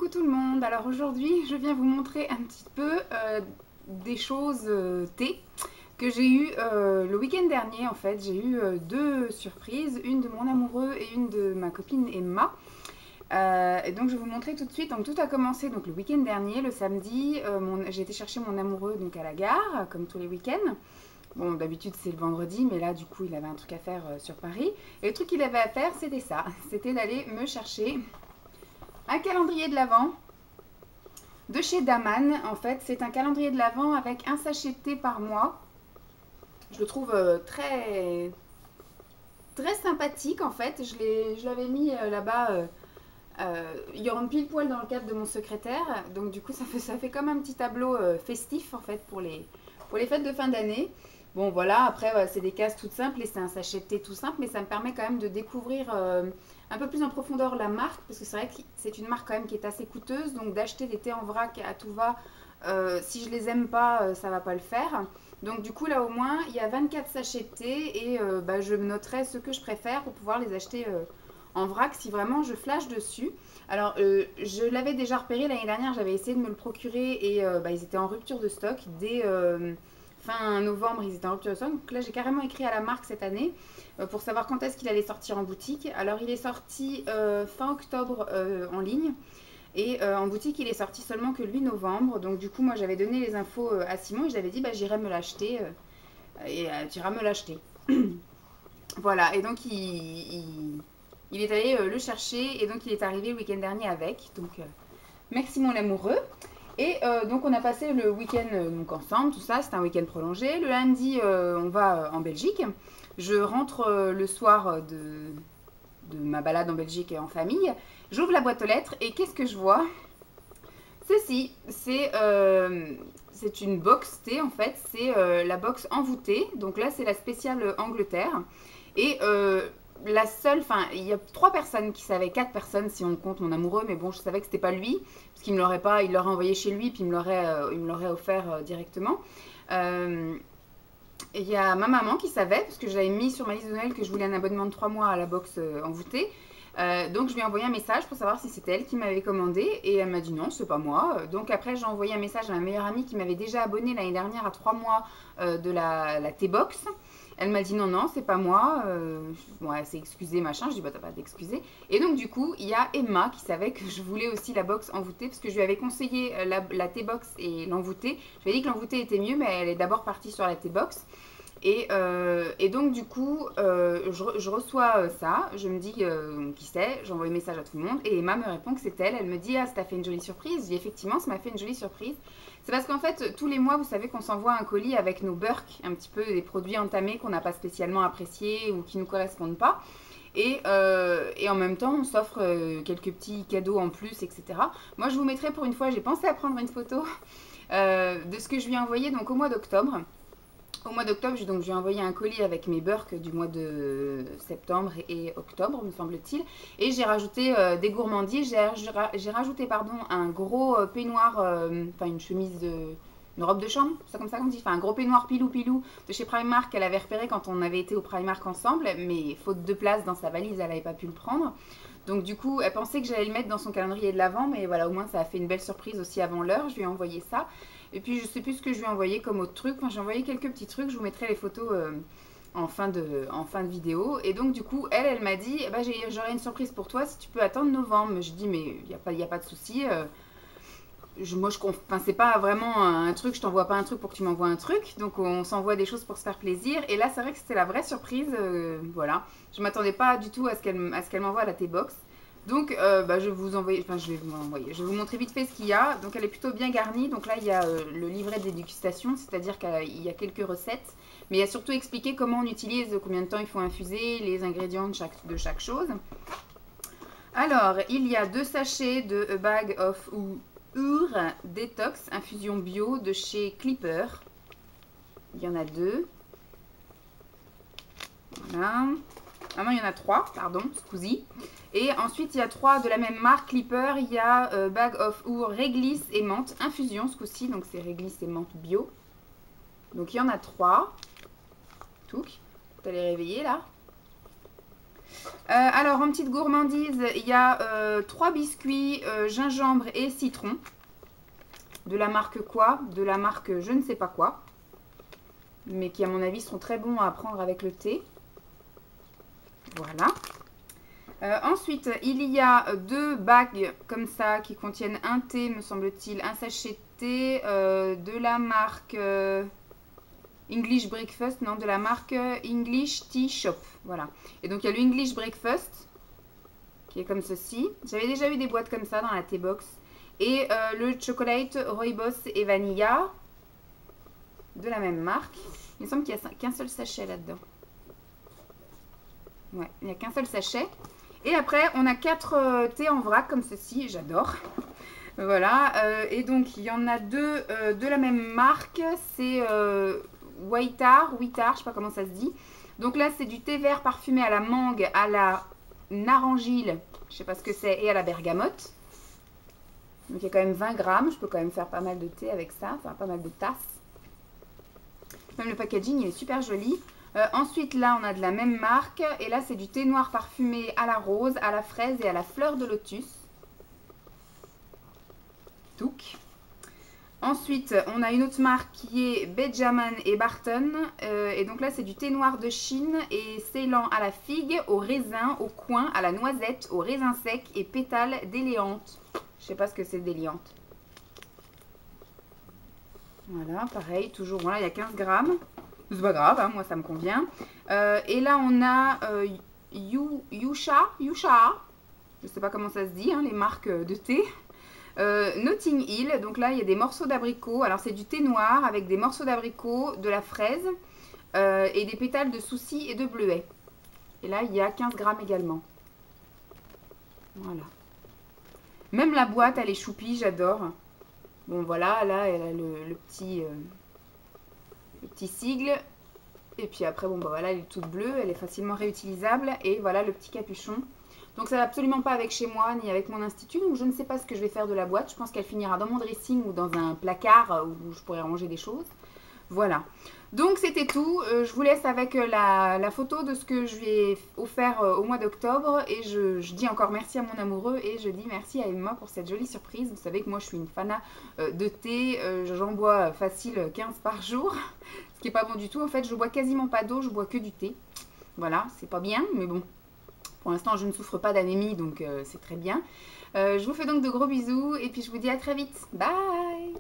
Coucou tout le monde, alors aujourd'hui je viens vous montrer un petit peu des choses thé que j'ai eu le week-end dernier en fait. J'ai eu deux surprises, une de mon amoureux et une de ma copine Emma. Et donc je vais vous montrer tout de suite. Donc tout a commencé donc le week-end dernier, le samedi, j'ai été chercher mon amoureux donc à la gare comme tous les week-ends. Bon, d'habitude c'est le vendredi, mais là du coup il avait un truc à faire sur Paris. Et le truc qu'il avait à faire c'était ça, c'était d'aller me chercher un calendrier de l'Avent de chez Daman. En fait, c'est un calendrier de l'Avent avec un sachet de thé par mois. Je le trouve très sympathique en fait. Je l'avais mis là-bas. Il rentre pile poil dans le cadre de mon secrétaire. Donc du coup, ça fait comme un petit tableau festif en fait pour les fêtes de fin d'année. Bon voilà, après c'est des cases toutes simples et c'est un sachet de thé tout simple, mais ça me permet quand même de découvrir un peu plus en profondeur la marque, parce que c'est vrai que c'est une marque quand même qui est assez coûteuse, donc d'acheter des thés en vrac à tout va, si je les aime pas, ça va pas le faire. Donc du coup là au moins il y a 24 sachets de thé et je noterai ce que je préfère pour pouvoir les acheter en vrac si vraiment je flash dessus. Alors je l'avais déjà repéré l'année dernière, j'avais essayé de me le procurer et ils étaient en rupture de stock dès fin novembre, ils étaient en rupture de stock. Donc là j'ai carrément écrit à la marque cette année pour savoir quand est-ce qu'il allait sortir en boutique. Alors il est sorti fin octobre en ligne. Et en boutique, il est sorti seulement que le 8 novembre. Donc du coup, moi, j'avais donné les infos à Simon et je lui avais dit, j'irai me l'acheter et tu iras me l'acheter. Voilà, et donc il est allé le chercher et donc il est arrivé le week-end dernier avec. Donc merci mon amoureux. Et donc on a passé le week-end donc ensemble, tout ça, c'était un week-end prolongé. Le lundi, on va en Belgique. Je rentre le soir de ma balade en Belgique et en famille. J'ouvre la boîte aux lettres et qu'est-ce que je vois? Ceci, c'est une box thé en fait, c'est la box envoûtée. Donc là, c'est la spéciale Angleterre. Et la seule, enfin, il y a trois personnes qui savaient, quatre personnes si on compte mon amoureux, mais bon, je savais que c'était pas lui, parce qu'il me l'aurait pas, il l'aurait envoyé chez lui, puis il me l'aurait offert directement. Euh, il y a ma maman qui savait, parce que j'avais mis sur ma liste de Noël que je voulais un abonnement de 3 mois à la box envoûtée. Donc je lui ai envoyé un message pour savoir si c'était elle qui m'avait commandé et elle m'a dit non, c'est pas moi. Donc après j'ai envoyé un message à ma meilleure amie qui m'avait déjà abonné l'année dernière à 3 mois de la T-Box. Elle m'a dit non, non, c'est pas moi. Bon, elle s'est excusée, machin. Je dis bah t'as pas d'excuser. Et donc du coup, il y a Emma qui savait que je voulais aussi la box envoûtée parce que je lui avais conseillé la T-Box et l'envoûtée. Je lui ai dit que l'envoûtée était mieux, mais elle est d'abord partie sur la T-Box. Et donc du coup, je reçois ça, je me dis qui c'est, j'envoie un message à tout le monde et Emma me répond que c'est elle. Elle me dit ah ça t'a fait une jolie surprise. Je dis effectivement ça m'a fait une jolie surprise. C'est parce qu'en fait tous les mois vous savez qu'on s'envoie un colis avec nos burks, un petit peu des produits entamés qu'on n'a pas spécialement appréciés ou qui ne nous correspondent pas. Et en même temps, on s'offre quelques petits cadeaux en plus, etc. Moi, je vous mettrai pour une fois, j'ai pensé à prendre une photo de ce que je lui ai envoyé donc au mois d'octobre. Au mois d'octobre, donc, je lui ai envoyé un colis avec mes burks du mois de septembre et octobre, me semble-t-il. Et j'ai rajouté des gourmandises. J'ai rajouté un gros peignoir, enfin une chemise, une robe de chambre, c'est comme ça qu'on dit. Enfin un gros peignoir pilou-pilou de chez Primark qu'elle avait repéré quand on avait été au Primark ensemble. Mais faute de place dans sa valise, elle n'avait pas pu le prendre. Donc du coup, elle pensait que j'allais le mettre dans son calendrier de l'Avent, mais voilà, au moins ça a fait une belle surprise aussi avant l'heure. Je lui ai envoyé ça. Et puis je sais plus ce que je lui ai envoyé comme autre truc. Enfin, j'ai envoyé quelques petits trucs. Je vous mettrai les photos en fin de vidéo. Et donc du coup, elle m'a dit, eh ben, j'aurai une surprise pour toi si tu peux attendre novembre. Je dis, mais il y a pas de souci. Enfin, c'est pas vraiment un truc, je t'envoie pas un truc pour que tu m'envoies un truc, donc on s'envoie des choses pour se faire plaisir. Et là, c'est vrai que c'était la vraie surprise, voilà. Je m'attendais pas du tout à ce qu'elle m'envoie la T-Box. Donc, je vais vous envoyer, enfin, je vais vous envoyer. Je vais vous montrer vite fait ce qu'il y a. Donc, elle est plutôt bien garnie. Donc là, il y a le livret de dégustation, c'est-à-dire qu'il y a quelques recettes, mais il y a surtout expliqué comment on utilise, combien de temps il faut infuser, les ingrédients de chaque chose. Alors, il y a 2 sachets de A Bag of Ur Detox infusion bio de chez Clipper. Il y en a 2. Voilà. Ah non, il y en a 3, pardon, scusi. Et ensuite, il y a 3 de la même marque Clipper. Il y a Bag of Ur réglisse et menthe infusion ce coup-ci. Donc, c'est réglisse et menthe bio. Donc, il y en a 3. Touc. Tu les réveiller là. Alors, en petite gourmandise, il y a 3 biscuits gingembre et citron. De la marque quoi? De la marque je ne sais pas quoi. Mais qui, à mon avis, seront très bons à prendre avec le thé. Voilà. Ensuite, il y a 2 bagues comme ça qui contiennent un thé, me semble-t-il, un sachet de thé de la marque English Breakfast, non, de la marque English Tea Shop. Voilà. Et donc, il y a le English Breakfast qui est comme ceci. J'avais déjà eu des boîtes comme ça dans la Tea Box. Et le chocolate Rooibos et Vanilla de la même marque. Il me semble qu'il n'y a qu'un seul sachet là-dedans. Ouais, il n'y a qu'un seul sachet. Et après, on a 4 thés en vrac comme ceci. J'adore. Voilà. Et donc, il y en a 2 de la même marque. C'est Waitar, je ne sais pas comment ça se dit. Donc là, c'est du thé vert parfumé à la mangue, à la narangile, je ne sais pas ce que c'est, et à la bergamote. Donc il y a quand même 20 grammes. Je peux quand même faire pas mal de thé avec ça. Enfin, pas mal de tasses. Même le packaging, il est super joli. Ensuite, là, on a de la même marque. Et là, c'est du thé noir parfumé à la rose, à la fraise et à la fleur de lotus. Touk. Ensuite, on a une autre marque qui est Benjamin et Barton. Et donc là, c'est du thé noir de Chine et ceylan à la figue, au raisin, au coin, à la noisette, au raisin sec et pétales d'éléante. Je sais pas ce que c'est d'éléante. Voilà, pareil, toujours, voilà, il y a 15 grammes. C'est pas grave, hein, moi ça me convient. Et là, on a Yusha, je sais pas comment ça se dit, hein, les marques de thé. Notting Hill, donc là il y a des morceaux d'abricot. Alors c'est du thé noir avec des morceaux d'abricot, de la fraise et des pétales de souci et de bleuet. Et là il y a 15 grammes également. Voilà. Même la boîte elle est choupie, j'adore. Bon voilà, là elle a le petit sigle. Et puis après bon bah voilà, elle est toute bleue, elle est facilement réutilisable. Et voilà le petit capuchon. Donc ça va absolument pas avec chez moi ni avec mon institut. Donc je ne sais pas ce que je vais faire de la boîte. Je pense qu'elle finira dans mon dressing ou dans un placard où je pourrais ranger des choses. Voilà. Donc c'était tout. Je vous laisse avec la photo de ce que je lui ai offert au mois d'octobre. Et je dis encore merci à mon amoureux. Et je dis merci à Emma pour cette jolie surprise. Vous savez que moi je suis une fana de thé. J'en bois facile 15 par jour. Ce qui n'est pas bon du tout. En fait je bois quasiment pas d'eau. Je bois que du thé. Voilà. C'est pas bien mais bon. Pour l'instant, je ne souffre pas d'anémie, donc c'est très bien. Je vous fais donc de gros bisous et puis je vous dis à très vite. Bye!